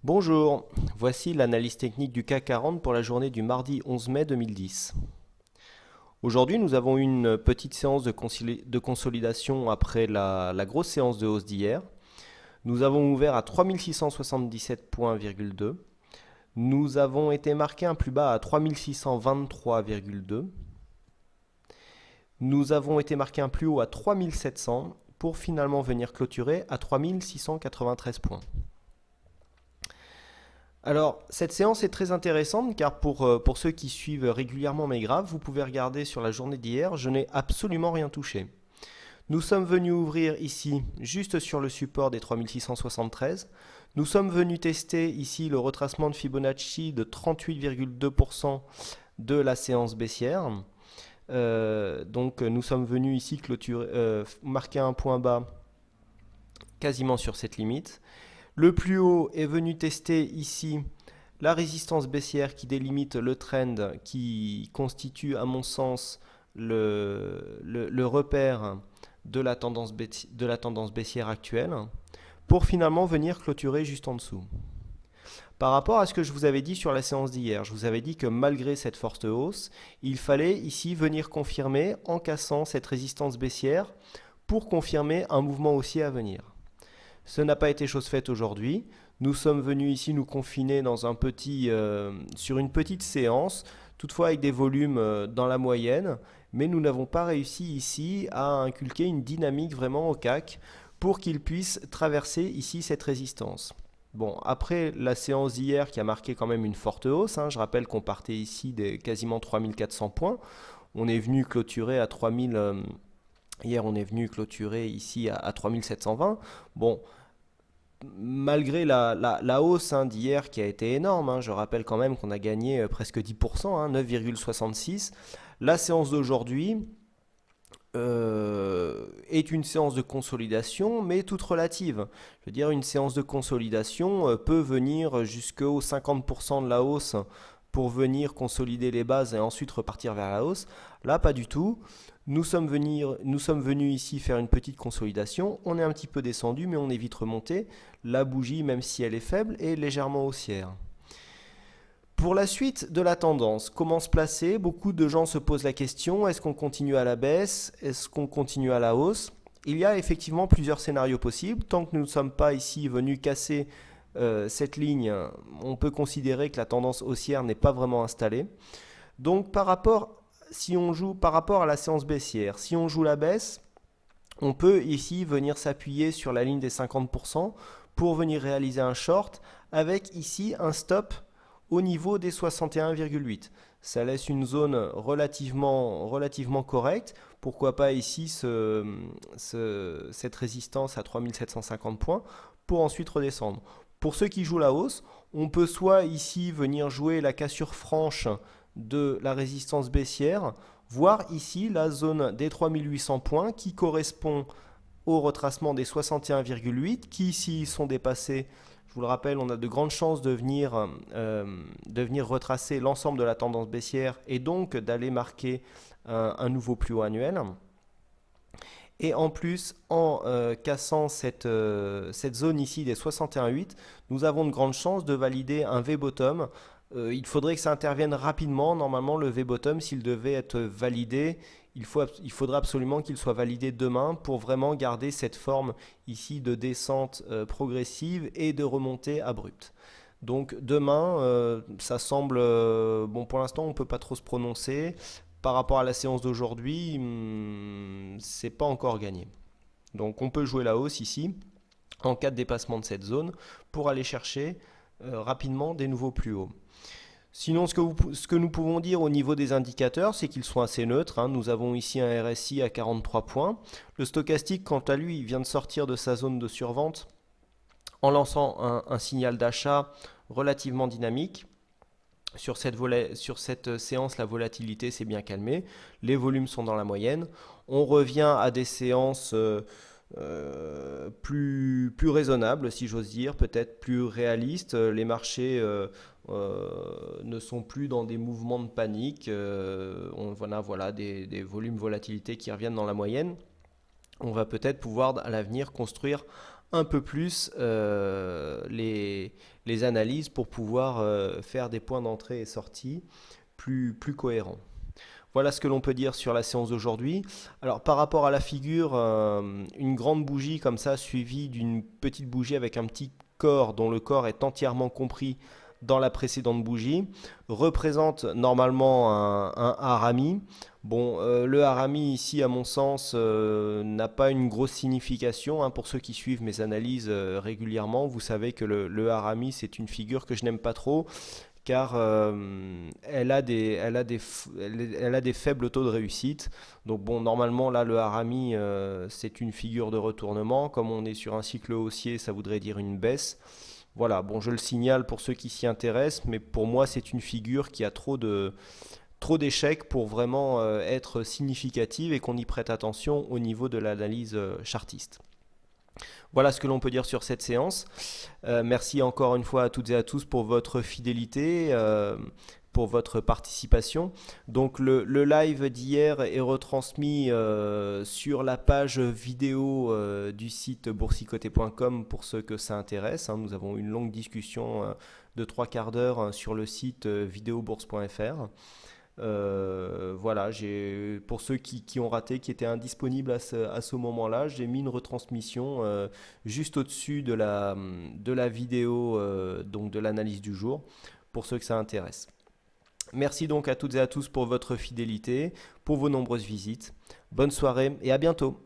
Bonjour, voici l'analyse technique du CAC 40 pour la journée du mardi 11 mai 2010. Aujourd'hui, nous avons eu une petite séance de consolidation après la grosse séance de hausse d'hier. Nous avons ouvert à 3677,2 points. Nous avons été marqués un plus bas à 3623,2. Nous avons été marqués un plus haut à 3700 pour finalement venir clôturer à 3693 points. Alors, cette séance est très intéressante car pour ceux qui suivent régulièrement mes graphes, vous pouvez regarder sur la journée d'hier, je n'ai absolument rien touché. Nous sommes venus ouvrir ici, juste sur le support des 3673. Nous sommes venus tester ici le retracement de Fibonacci de 38,2% de la séance baissière. Donc nous sommes venus ici marquer un point bas quasiment sur cette limite. Le plus haut est venu tester ici la résistance baissière qui délimite le trend, qui constitue à mon sens le repère de la tendance baissière actuelle, pour finalement venir clôturer juste en dessous. Par rapport à ce que je vous avais dit sur la séance d'hier, je vous avais dit que malgré cette forte hausse, il fallait ici venir confirmer en cassant cette résistance baissière pour confirmer un mouvement haussier à venir. Ce n'a pas été chose faite aujourd'hui. Nous sommes venus ici nous confiner dans sur une petite séance, toutefois avec des volumes dans la moyenne, mais nous n'avons pas réussi ici à inculquer une dynamique vraiment au CAC pour qu'il puisse traverser ici cette résistance. Bon, après la séance d'hier qui a marqué quand même une forte hausse, je rappelle qu'on partait ici des quasiment 3400 points, on est venu clôturer à 3000. Hier, on est venu clôturer ici à 3720. Bon, malgré la hausse d'hier qui a été énorme, je rappelle quand même qu'on a gagné presque 10%, 9,66. La séance d'aujourd'hui est une séance de consolidation, mais toute relative. Je veux dire, une séance de consolidation peut venir jusqu'aux 50% de la hausse pour venir consolider les bases et ensuite repartir vers la hausse. Là, pas du tout. Nous sommes venus ici faire une petite consolidation. On est un petit peu descendu, mais on est vite remonté. La bougie, même si elle est faible, est légèrement haussière. Pour la suite de la tendance, comment se placer? Beaucoup de gens se posent la question, est-ce qu'on continue à la baisse? Est-ce qu'on continue à la hausse? Il y a effectivement plusieurs scénarios possibles. Tant que nous ne sommes pas ici venus casser cette ligne, on peut considérer que la tendance haussière n'est pas vraiment installée. Donc par rapport à la séance baissière, si on joue la baisse, on peut ici venir s'appuyer sur la ligne des 50% pour venir réaliser un short avec ici un stop au niveau des 61,8. Ça laisse une zone relativement correcte. Pourquoi pas ici cette résistance à 3750 points pour ensuite redescendre. Pour ceux qui jouent la hausse, on peut soit ici venir jouer la cassure franche de la résistance baissière, voire ici la zone des 3800 points qui correspond au retracement des 61,8 qui ici sont dépassés. Je vous le rappelle, on a de grandes chances de venir retracer l'ensemble de la tendance baissière et donc d'aller marquer un nouveau plus haut annuel. Et en plus, en cassant cette zone ici des 61,8, nous avons de grandes chances de valider un V-bottom. Il faudrait que ça intervienne rapidement. Normalement, le V-bottom, s'il devait être validé, il faudra absolument qu'il soit validé demain pour vraiment garder cette forme ici de descente progressive et de remontée abrupte. Donc demain, ça semble... bon, pour l'instant, on ne peut pas trop se prononcer. Par rapport à la séance d'aujourd'hui, c'est pas encore gagné. Donc on peut jouer la hausse ici, en cas de dépassement de cette zone, pour aller chercher rapidement des nouveaux plus hauts. Sinon, ce que nous pouvons dire au niveau des indicateurs, c'est qu'ils sont assez neutres. Nous avons ici un RSI à 43 points. Le stochastique, quant à lui, vient de sortir de sa zone de survente en lançant un signal d'achat relativement dynamique. Sur cette séance, la volatilité s'est bien calmée. Les volumes sont dans la moyenne. On revient à des séances plus raisonnables, si j'ose dire, peut-être plus réalistes. Les marchés ne sont plus dans des mouvements de panique. On a des volumes volatilité qui reviennent dans la moyenne. On va peut-être pouvoir à l'avenir construire un peu plus les analyses pour pouvoir faire des points d'entrée et sortie plus cohérents. Voilà ce que l'on peut dire sur la séance d'aujourd'hui. Alors par rapport à la figure, une grande bougie comme ça suivie d'une petite bougie avec un petit corps dont le corps est entièrement compris dans la précédente bougie représente normalement un harami. Bon, le harami ici, à mon sens, n'a pas une grosse signification, hein. Pour ceux qui suivent mes analyses régulièrement, vous savez que le harami, c'est une figure que je n'aime pas trop car elle a des faibles taux de réussite. Donc bon, normalement là le harami c'est une figure de retournement. Comme on est sur un cycle haussier, ça voudrait dire une baisse. Voilà, bon, je le signale pour ceux qui s'y intéressent, mais pour moi c'est une figure qui a trop d'échecs pour vraiment être significative et qu'on y prête attention au niveau de l'analyse chartiste. Voilà ce que l'on peut dire sur cette séance. Merci encore une fois à toutes et à tous pour votre fidélité, pour votre participation. Donc le live d'hier est retransmis sur la page vidéo du site boursicoté.com pour ceux que ça intéresse, hein. Nous avons une longue discussion de 3/4 d'heure sur le site videobourse.fr. Voilà, pour ceux qui ont raté, qui étaient indisponibles à ce moment-là, j'ai mis une retransmission juste au-dessus de la vidéo donc de l'analyse du jour, pour ceux que ça intéresse. Merci donc à toutes et à tous pour votre fidélité, pour vos nombreuses visites. Bonne soirée et à bientôt.